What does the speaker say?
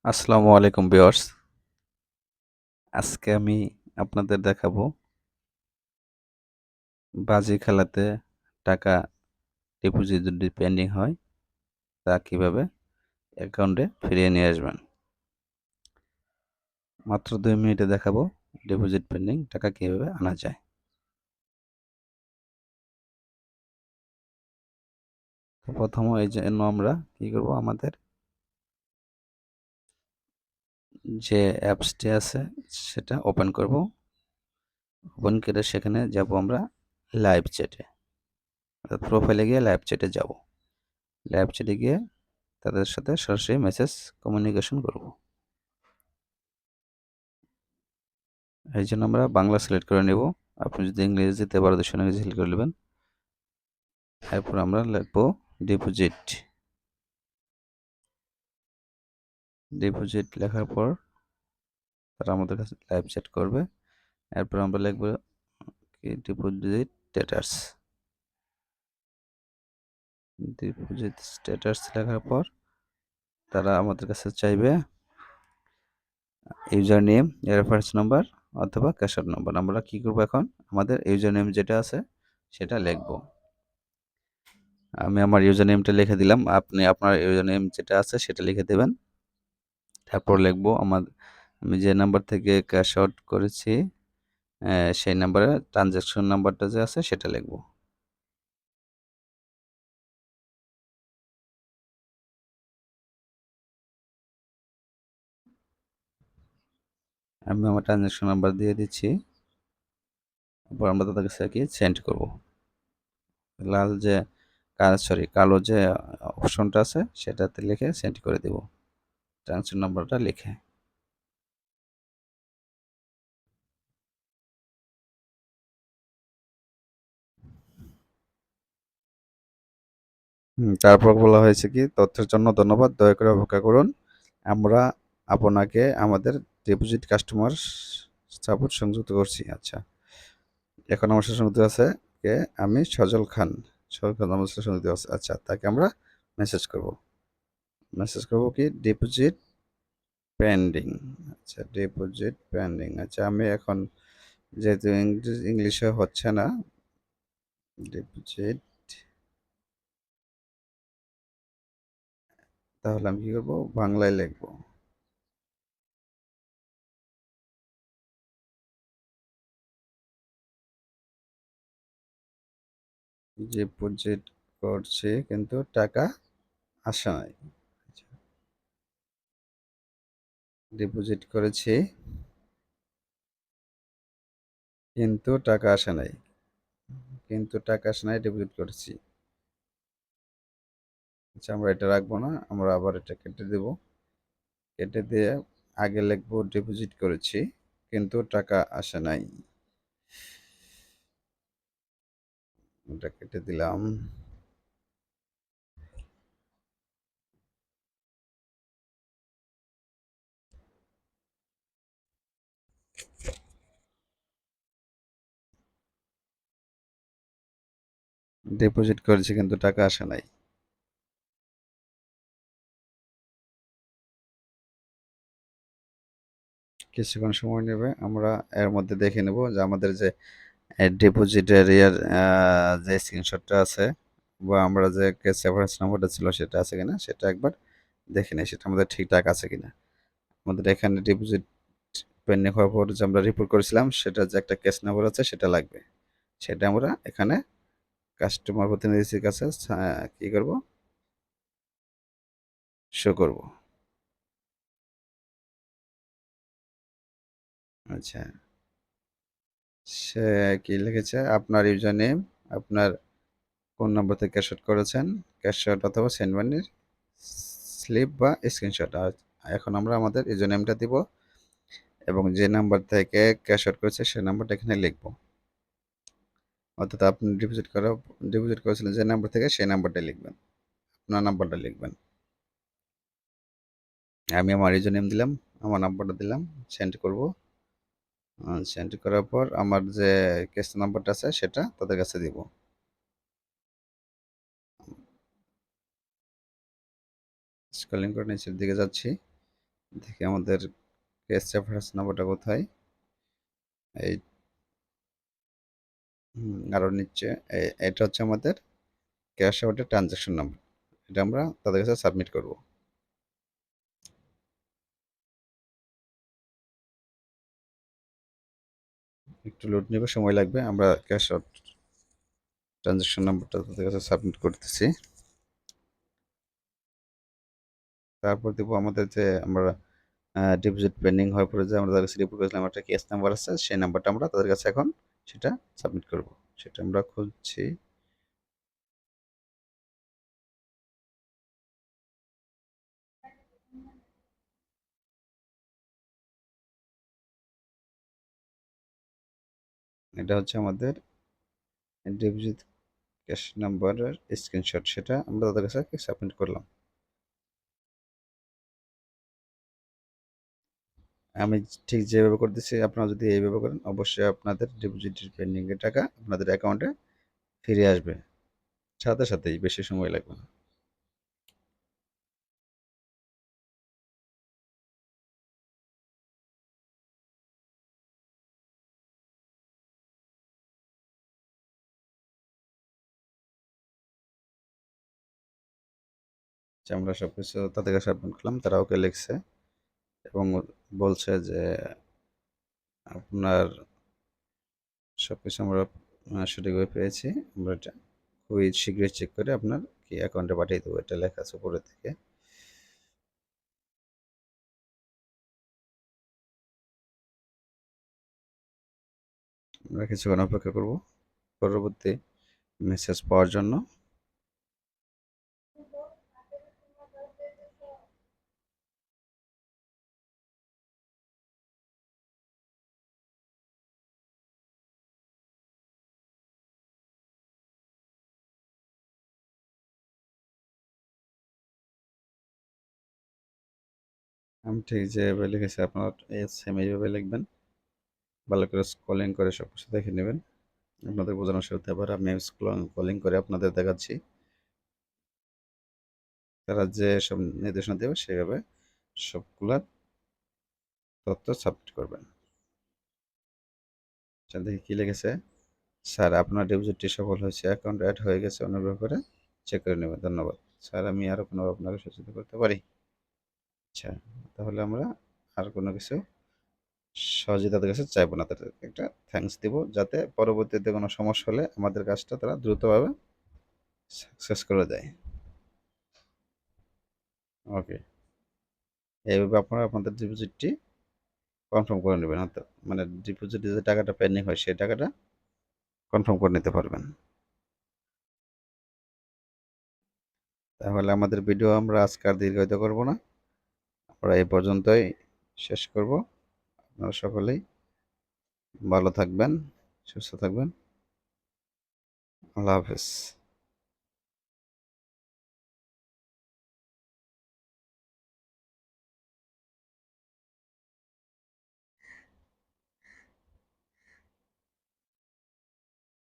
আসসালামু আলাইকুম ভিউয়ার্স। আজকে আমি আপনাদের দেখাবো বাজি খেলাতে টাকা ডিপোজিট যদি পেন্ডিং হয় তা কিভাবে অ্যাকাউন্টে ফিরিয়ে নিয়ে আসবেন। মাত্র ২ মিনিটে দেখাবো ডিপোজিট পেন্ডিং টাকা কিভাবে আনা যায়। তো প্রথম এই জন্য আমরা কি করব, আমাদের যে অ্যাপসটি আছে সেটা ওপেন করব। ওপেন করে সেখানে যাব আমরা লাইভ চ্যাটে। অর্থাৎ প্রোফাইলে গিয়ে লাইভ চ্যাটে যাব। লাইভ চ্যাটে গিয়ে তাদের সাথে সরাসরি মেসেজ কমিউনিকেশন করব। এই জন্য আমরা বাংলা সিলেক্ট করে নেব। আপনি যদি ইংরেজিতে পারদর্শী ইংরেজি সিলেক্ট করে নেবেন। এরপর আমরা লিখব ডিপোজিট। ডিপোজিট লেখার পর তারা আমাদের কাছে লাইভ চ্যাট করবে। এরপর আমরা লিখব কি ডিপোজিট স্ট্যাটাস। ডিপোজিট স্ট্যাটাস লেখার পর তারা আমাদের কাছে চাইবে ইউজার নেম, রেফারেন্স নাম্বার অথবা ক্যাশ আউট নাম্বার। আমরা কি করব, এখন আমাদের ইউজার নেম যেটা আছে সেটা লিখব। আমি আমার ইউজার নেমটা লিখে দিলাম। আপনি আপনার ইউজার নেম যেটা আছে সেটা লিখে দেবেন। তারপর লিখব আমি যে নাম্বার থেকে ক্যাশ আউট করেছি সেই নাম্বারে ট্রানজ্যাকশন নাম্বারটা যে আছে সেটা লিখব। আমি আমার ট্রানজ্যাকশন নাম্বার দিয়ে দিচ্ছি। তারপর আমরা তাদের কাছে কি সেন্ড করব। লাল যে কালো যে অপশনটা আছে সেটাতে লিখে সেন্ড করে দেব ট্রানজ্যাকশন নাম্বারটা লিখে। তারপর বলা হয়েছে কি, তথ্যের জন্য ধন্যবাদ, দয়া করে অপেক্ষা করুন, আমরা আপনাকে আমাদের ডিপোজিট কাস্টমার সাপোর্ট সংযুক্ত করছি। আচ্ছা, এখন আমার সাথে সংযুক্ত আছে কে, আমি সজল খান আমার সাথে সংযুক্ত আছে। আচ্ছা, তাকে আমরা মেসেজ করব। মেসেজ করব কি ডিপোজিট পেন্ডিং। আচ্ছা, ডিপোজিট পেন্ডিং। আচ্ছা, আমি এখন যেহেতু ইংলিশে হচ্ছে না, ডিপোজিট, তাহলে আমি কি করব, বাংলায় লিখব। ডিপোজিট করছি কিন্তু টাকা আসে নাই। ডিপোজিট করেছি কিন্তু টাকা আসে নাই। ডিপোজিট করেছি। আচ্ছা, আমরা এটা রাখবো না, আমরা আবার এটা কেটে দেব। কেটে দিয়ে আগে লিখবো ডিপোজিট করেছি কিন্তু টাকা আসে নাই। এটা কেটে দিলাম। ডিপোজিট করেছি কিন্তু টাকা আসে নাই। কিছুক্ষণ সময় নেবে, আমরা এর মধ্যে দেখে নেব যে আমাদের যে ডিপোজিট এরিয়ার যে স্ক্রিনশটটা আছে বা আমরা যে রেফারেন্স নাম্বারটা ছিল সেটা আছে কিনা সেটা একবার দেখে নিই, সেটা আমাদের ঠিকঠাক আছে কিনা। আমাদের এখানে ডিপোজিট পেন্ডিং হওয়ার পর যে আমরা রিপোর্ট করেছিলাম সেটা যে একটা কেস নাম্বার আছে সেটা লাগবে। সেটা আমরা এখানে কাস্টমার প্রতিনিধির কাছে কি করব, শো করব। আচ্ছা, সে কি লিখেছে, আপনার ইউজার নেম, আপনার কোন নম্বর থেকে ক্যাশ আউট করেছেন, ক্যাশ আউট অথবা সেন্ড মানির স্লিপ বা স্ক্রিনশট। আর এখন আমরা আমাদের ইউজার নেমটা দিব এবং যে নাম্বার থেকে ক্যাশ আউট করেছে সেই নাম্বারটা এখানে লিখব। অর্থাৎ আপনি ডিপোজিট করেছিলেন যে নাম্বার থেকে সেই নাম্বারটা লিখবেন, আপনার নাম্বারটা লিখবেন। আমি আমার ইউজার নেম দিলাম, আমার নাম্বারটা দিলাম, সেন্ড করব। সেন্ড করার পর আমার যে কেস নাম্বারটা আছে সেটা তাদের কাছে দিব। স্ক্রলিং করে নিচের দিকে যাচ্ছি। দেখি আমাদের ক্যাশ রেফারেন্স নাম্বারটা কোথায়। এই আরও নিচে এটা হচ্ছে আমাদের ক্যাশ আউটের ট্রানজ্যাকশন নাম্বার। এটা আমরা তাদের কাছে সাবমিট করব। একটু লোড নেবে, সময় লাগবে। আমরা ক্যাশ আউট ট্রানজ্যাকশন নাম্বারটা তাদের কাছে সাবমিট করতেছি। তারপর দেবো আমাদের যে আমরা ডিপোজিট পেন্ডিং হওয়ার পরে যে আমরা তাদের কাছে রিপোর্ট করেছিলাম একটা কেস নাম্বার আছে, সেই নাম্বারটা আমরা তাদের কাছে এখন সেটা সাবমিট করব। সেটা আমরা খুঁজছি। এটা হচ্ছে আমাদের ডিপোজিট ক্যাশ নাম্বারের স্ক্রিনশট, সেটা আমরা তাদের কাছে সাবমিট করলাম। আমি ঠিক যেভাবে করতেছি আপনারা যদি এইভাবে করেন, অবশ্যই আপনাদের ডিপোজিটের পেন্ডিংয়ের টাকা আপনাদের অ্যাকাউন্টে ফিরে আসবে সাথে সাথেই, বেশি সময় লাগবে না। যে আমরা সব কিছু তাদের কাছে সাবমিট করলাম, তারা ওকে লিখছে এবং বলছে যে আপনার সব কিছু আমরা সঠিকভাবে পেয়েছি। আমরা এটা খুবই শীঘ্রই চেক করে আপনার কি অ্যাকাউন্টে পাঠিয়ে দেবো, এটা লেখা আছে উপরের থেকে। আমরা কিছুক্ষণ অপেক্ষা করব পরবর্তী মেসেজ পাওয়ার জন্য। আমি ঠিক যেভাবে লিখেছি আপনার সেম এইভাবে লিখবেন, ভালো করে স্ক্রলিং করে সব কিছু দেখে নেবেন। আপনাদের বোঝানোর সুবিধা হতে পারে। আমি স্ক্রলিং করে আপনাদের দেখাচ্ছি। তারা যে সব নির্দেশনা দেবে সেভাবে সবগুলা তথ্য সাবমিট করবেন। আচ্ছা, দেখি কী লিখেছে। স্যার, আপনার ডিপোজিটটি সফল হয়েছে, অ্যাকাউন্ট অ্যাড হয়ে গেছে, অনুগ্রহ করে চেক করে নেবেন, ধন্যবাদ। স্যার, আমি আরও কোনো আপনাকে সচেতন করতে পারি? আচ্ছা, তাহলে আমরা আর কোনো কিছু সহজে তাদের কাছে চাইবো না, তাদের একটা থ্যাঙ্কস দিব, যাতে পরবর্তীতে কোনো সমস্যা হলে আমাদের কাজটা তারা দ্রুতভাবে সাকসেস করে দেয়। ওকে, এইভাবে আপনারা আপনাদের ডিপোজিটটি কনফার্ম করে নেবেন, অর্থাৎ মানে ডিপোজিটে যে টাকাটা পেন্ডিং হয় সেই টাকাটা কনফার্ম করে নিতে পারবেন। তাহলে আমাদের ভিডিও আমরা আজকে আর দীর্ঘায়িত করব না, আমরা এই পর্যন্তই শেষ করব। আপনারা সকলেই ভালো থাকবেন, সুস্থ থাকবেন। আল্লাহ হাফেজ।